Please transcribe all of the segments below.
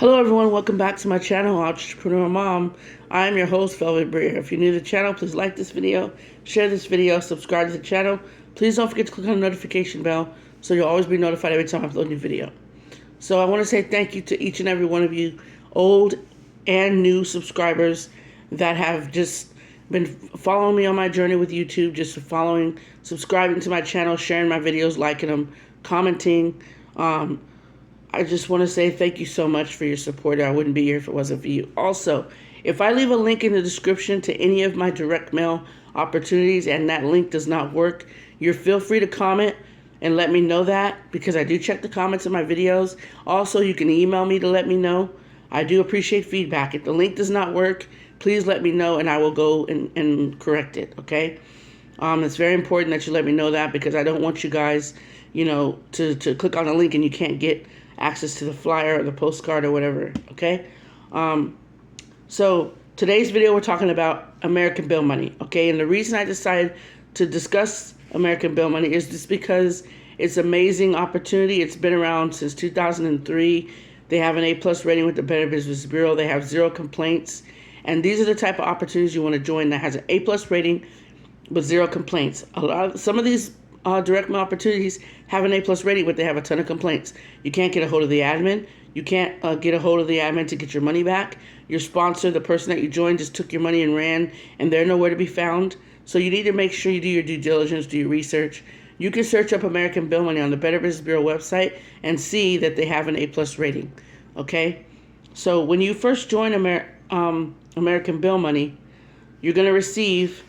Hello everyone, welcome back to my channel, Entrepreneur Mom. I am your host, Briere. If you're new to the channel, please like this video, share this video, subscribe to the channel. Please don't forget to click on the notification bell so you'll always be notified every time I upload a new video. So I want to say thank you to each and every one of you, old and new subscribers that have just been following me on my journey with YouTube, just following, subscribing to my channel, sharing my videos, liking them, commenting. I just want to say thank you so much for your support. I wouldn't be here if it wasn't for you. Also, if I leave a link in the description to any of my direct mail opportunities and that link does not work, you feel free to comment and let me know that, because I do check the comments in my videos. Also, you can email me to let me know. I do appreciate feedback. If the link does not work, please let me know and I will go and correct it, okay? It's very important that you let me know that, because I don't want you guys, to click on a link and you can't get access to the flyer or the postcard or whatever, okay? So today's video, we're talking about American Bill money, okay? And the reason I decided to discuss American Bill money is just because it's an amazing opportunity. It's been around since 2003. They have an A+ rating with the Better Business Bureau. They have 0 complaints. And these are the type of opportunities you want to join that has an A+ rating with 0 complaints. Some of these direct mail opportunities have an A+ rating, but they have a ton of complaints. You can't get a hold of the admin. You can't get a hold of the admin to get your money back. Your sponsor, the person that you joined, just took your money and ran, and they're nowhere to be found. So you need to make sure you do your due diligence, do your research. You can search up American Bill money on the Better Business Bureau website and see that they have an A+ rating, okay? So when you first join American Bill money, you're going to receive,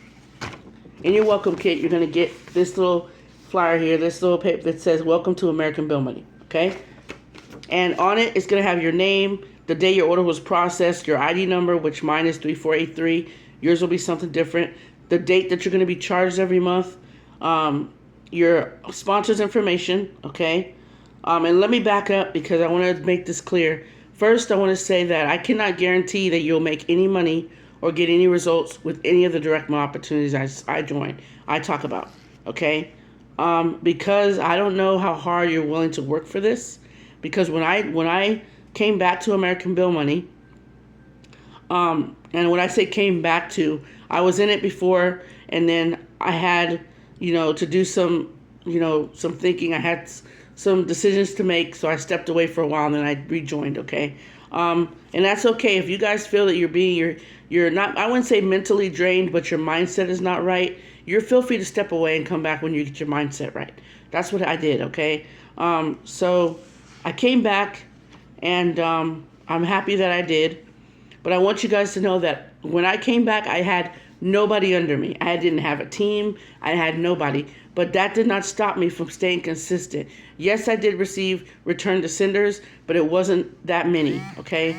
in your welcome kit, you're going to get this little flyer here, this little paper that says welcome to American Bill money, okay? And on it, it's going to have your name, the day your order was processed, your ID number, which mine is 3483. Yours will be something different. The date that you're going to be charged every month, your sponsor's information, okay? And let me back up, because I want to make this clear. First, I want to say that I cannot guarantee that you'll make any money or get any results with any of the direct mail opportunities I talk about, okay? Because I don't know how hard you're willing to work for this. Because when I came back to American Bill money, and when I say came back to, I was in it before, and then I had, to do some thinking. I had some decisions to make, so I stepped away for a while, and then I rejoined, okay? And that's okay. If you guys feel that you're not, I wouldn't say mentally drained, but your mindset is not right, you're feel free to step away and come back when you get your mindset right. That's what I did, okay? So I came back, and I'm happy that I did. But I want you guys to know that when I came back, I had nobody under me. I didn't have a team. I had nobody. But that did not stop me from staying consistent. Yes, I did receive return to senders, but it wasn't that many, okay?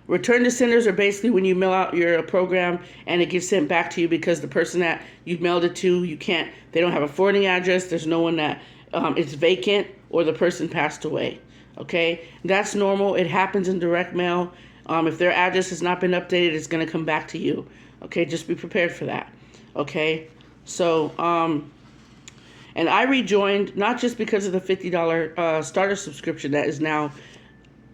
Return to senders are basically when you mail out your program and it gets sent back to you because the person that you mailed it to, they don't have a forwarding address. There's no one that it's vacant, or the person passed away, okay? That's normal. It happens in direct mail. If their address has not been updated, it's going to come back to you, okay? Just be prepared for that, okay? So, and I rejoined, not just because of the $50 starter subscription that is now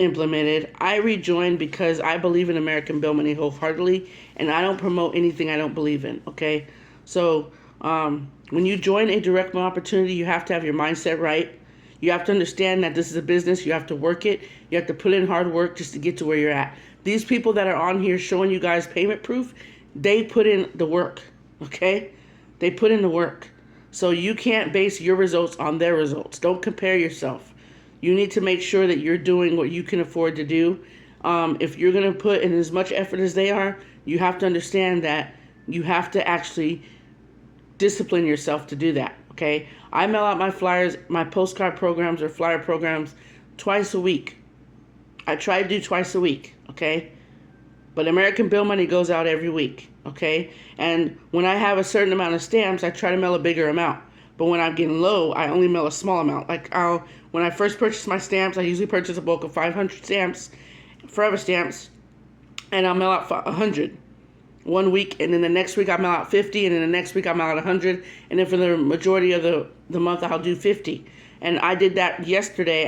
implemented. I rejoined because I believe in American Bill money wholeheartedly, and I don't promote anything I don't believe in, okay? So when you join a direct mail opportunity, you have to have your mindset right. You have to understand that this is a business. You have to work it. You have to put in hard work just to get to where you're at. These people that are on here showing you guys payment proof, they put in the work, okay? They put in the work. So you can't base your results on their results. Don't compare yourself. You need to make sure that you're doing what you can afford to do. If you're going to put in as much effort as they are, you have to understand that you have to actually discipline yourself to do that, okay? I mail out my flyers, my postcard programs or flyer programs twice a week. I try to do twice a week, okay? But American Bill money goes out every week, okay? And when I have a certain amount of stamps, I try to mail a bigger amount. But when I'm getting low, I only mail a small amount. Like when I first purchase my stamps, I usually purchase a bulk of 500 stamps, forever stamps, and I'll mail out 100 one week, and then the next week I mail out 50, and then the next week I mail out 100, and then for the majority of the month I'll do 50. And I did that yesterday.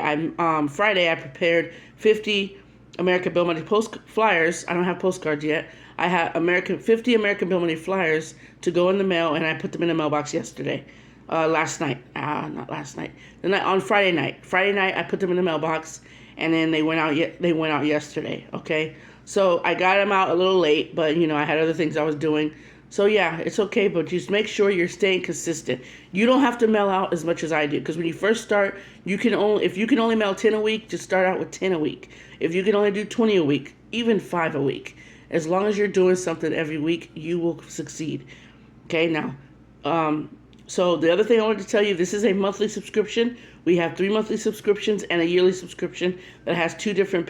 Friday I prepared 50 American Bill Money post flyers. I don't have postcards yet. I have 50 American Bill Money flyers to go in the mail, and I put them in the mailbox yesterday. Last night. Not last night. On Friday night. Friday night I put them in the mailbox, and then they went out yesterday. Okay. So I got them out a little late, but I had other things I was doing. So yeah, it's okay, but just make sure you're staying consistent. You don't have to mail out as much as I do, because when you first start, if you can only mail 10 a week, just start out with 10 a week. If you can only do 20 a week, even 5 a week, as long as you're doing something every week, you will succeed. Okay, now, so the other thing I wanted to tell you, this is a monthly subscription. We have 3 monthly subscriptions and a yearly subscription that has 2 different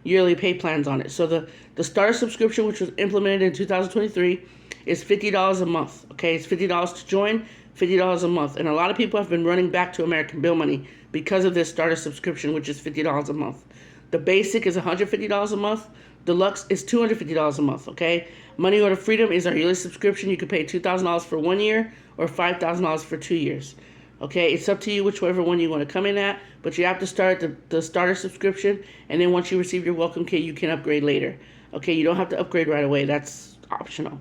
yearly pay plans on it. So the starter subscription, which was implemented in 2023, is $50 a month. Okay, it's $50 to join, $50 a month. And a lot of people have been running back to American Bill Money because of this starter subscription, which is $50 a month. The basic is $150 a month. Deluxe is $250 a month, okay? Money Order Freedom is our yearly subscription. You can pay $2,000 for 1 year or $5,000 for 2 years. Okay, it's up to you whichever one you want to come in at, but you have to start the starter subscription, and then once you receive your welcome kit, you can upgrade later. Okay, you don't have to upgrade right away. That's optional.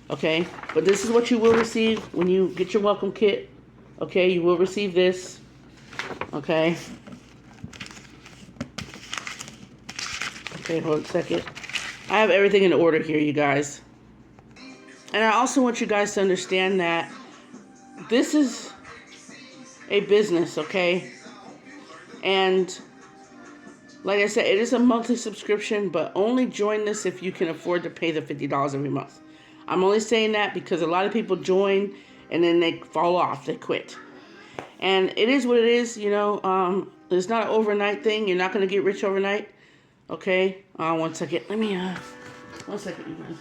Okay, but this is what you will receive when you get your welcome kit. Okay, you will receive this. Okay. Okay, hold on a second. I have everything in order here, you guys. And I also want you guys to understand that this is a business, okay? And like I said, it is a monthly subscription, but only join this if you can afford to pay the $50 every month. I'm only saying that because a lot of people join and then they fall off, they quit. And it is what it is, it's not an overnight thing. You're not going to get rich overnight. Okay, 1 second. Let me, 1 second, you guys.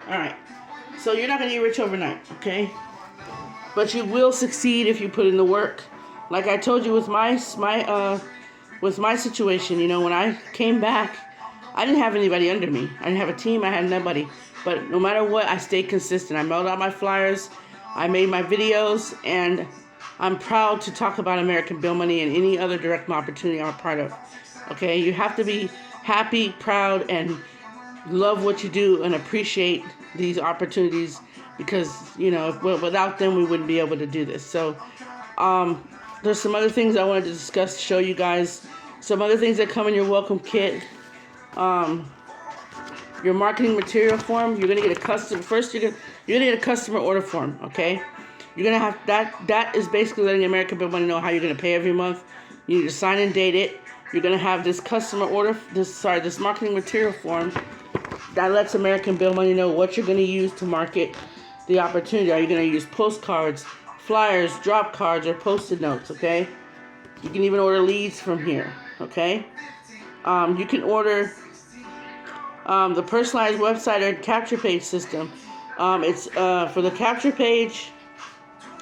Alright, so you're not going to get rich overnight, okay? But you will succeed if you put in the work. Like I told you with my situation, when I came back, I didn't have anybody under me. I didn't have a team, I had nobody. But no matter what, I stayed consistent. I mailed out my flyers, I made my videos, and I'm proud to talk about American Bill Money and any other direct opportunity I'm a part of. Okay, you have to be happy, proud, and love what you do and appreciate these opportunities because, without them, we wouldn't be able to do this. So, there's some other things I wanted to discuss, show you guys. Some other things that come in your welcome kit. Your marketing material form, you're going to get you're going to get a customer order form, okay? You're going to have that is basically letting American Bill Money know how you're going to pay every month. You need to sign and date it. You're going to have this this marketing material form that lets American Bill Money know what you're going to use to market the opportunity. Are you going to use postcards, flyers, drop cards, or post-it notes, okay? You can even order leads from here, okay? You can order the personalized website or capture page system. It's for the capture page,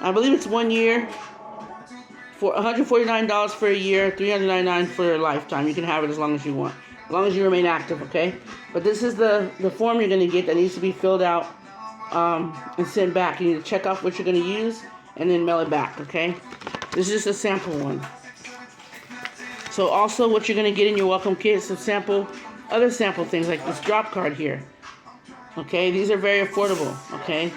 I believe it's 1 year, for $149 for a year, $399 for a lifetime. You can have it as long as you want, as long as you remain active, okay? But this is the form you're going to get that needs to be filled out and sent back. You need to check off what you're going to use and then mail it back, okay? This is just a sample one. So also what you're going to get in your welcome kit is some other sample things like this drop card here. Okay, these are very affordable, okay?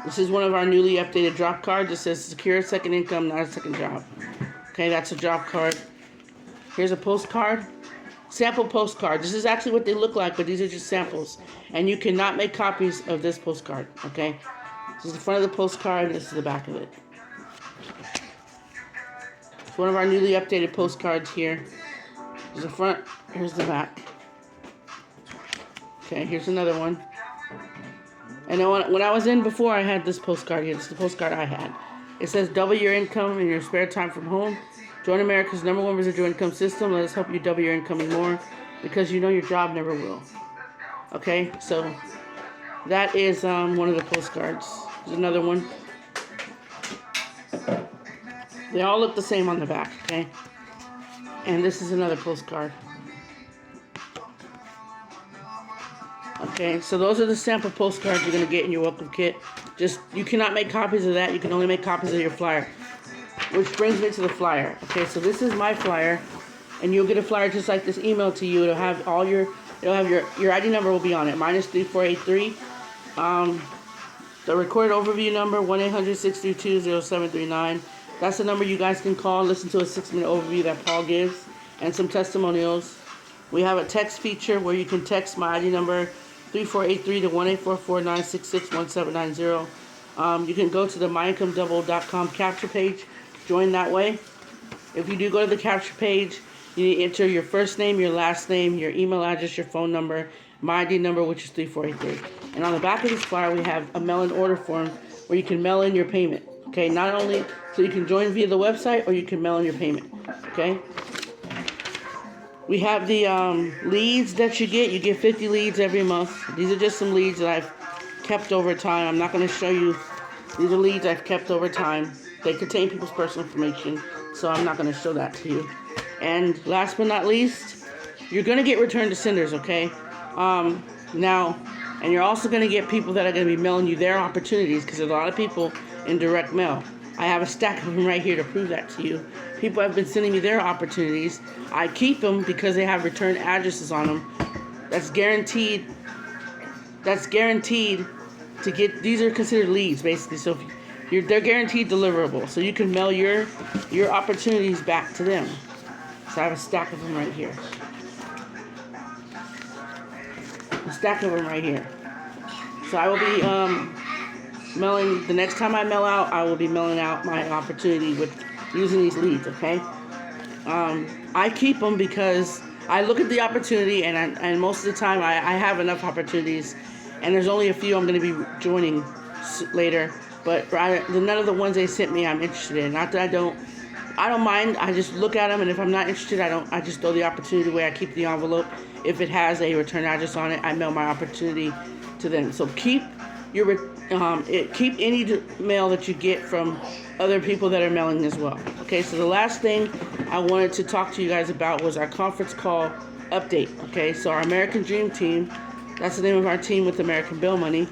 This is one of our newly updated drop cards. It says secure a second income, not a second job. Okay, that's a drop card. Here's a postcard. Sample postcard. This is actually what they look like, but these are just samples. And you cannot make copies of this postcard, okay? This is the front of the postcard, and this is the back of it. It's one of our newly updated postcards here. Here's the front, here's the back. Okay, here's another one. And when I was in before, I had this postcard here. This is the postcard I had. It says, double your income in your spare time from home. Join America's #1 residual income system. Let us help you double your income and more because your job never will. Okay, so that is one of the postcards. There's another one. They all look the same on the back, okay? And this is another postcard. Okay. Okay, so those are the sample postcards you're going to get in your welcome kit. You cannot make copies of that. You can only make copies of your flyer. Which brings me to the flyer. Okay, so this is my flyer, and you'll get a flyer just like this emailed to you. It'll have your ID number will be on it, -3483. The recorded overview number, 1-800-632-0739. That's the number you guys can call and listen to a 6-minute overview that Paul gives, and some testimonials. We have a text feature where you can text my ID number 3483 to 1-844-966-1790. You can go to the myincomeDouble.com capture page, join that way. If you do go to the capture page, you need to enter your first name, your last name, your email address, your phone number, my ID number, which is 3483. And on the back of this flyer, we have a mail-in order form where you can mail in your payment. Okay, not only so you can join via the website, or you can mail in your payment. Okay. We have the leads that you get. You get 50 leads every month. These are just some leads that I've kept over time. I'm not going to show you. These are leads I've kept over time. They contain people's personal information, so I'm not going to show that to you. And last but not least, you're going to get return to senders, okay? And you're also going to get people that are going to be mailing you their opportunities, because there's a lot of people in direct mail. I have a stack of them right here to prove that to you. People have been sending me their opportunities. I keep them because they have return addresses on them. That's guaranteed. That's guaranteed to get. These are considered leads, basically. So they're guaranteed deliverable. So you can mail your opportunities back to them. So I have a stack of them right here. A stack of them right here. So I will be mailing, the next time I mail out, I will be mailing out my opportunity with using these leads, okay? I keep them because I look at the opportunity, and most of the time I have enough opportunities, and there's only a few I'm going to be joining later, but none of the ones they sent me I'm interested in. Not that I don't mind. I just look at them, and if I'm not interested, I just throw the opportunity away. I keep the envelope. If it has a return address on it, I mail my opportunity to them. So keep any mail that you get from other people that are mailing as well. Okay, so the last thing I wanted to talk to you guys about was our conference call update. Okay, so our American Dream Team, that's the name of our team with American Bill Money.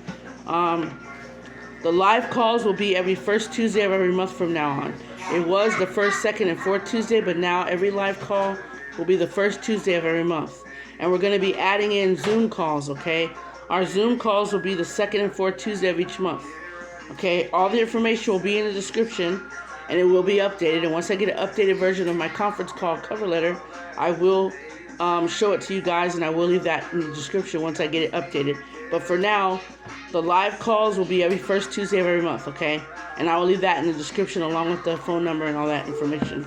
The live calls will be every first Tuesday of every month from now on. It was the first, second, and fourth Tuesday, but now every live call will be the first Tuesday of every month. And we're going to be adding in Zoom calls, okay? Our Zoom calls will be the second and fourth Tuesday of each month. Okay, all the information will be in the description, and it will be updated. And once I get an updated version of my conference call cover letter, I will show it to you guys, and I will leave that in the description once I get it updated. But for now, the live calls will be every first Tuesday of every month, okay? And I will leave that in the description along with the phone number and all that information.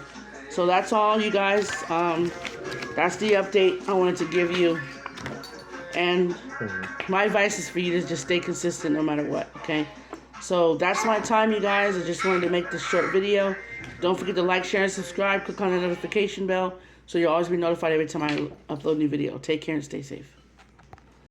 So that's all, you guys. That's the update I wanted to give you. And my advice is for you to just stay consistent no matter what, okay? So that's my time, you guys. I just wanted to make this short video. Don't forget to like, share, and subscribe. Click on the notification bell so you'll always be notified every time I upload a new video. Take care and stay safe.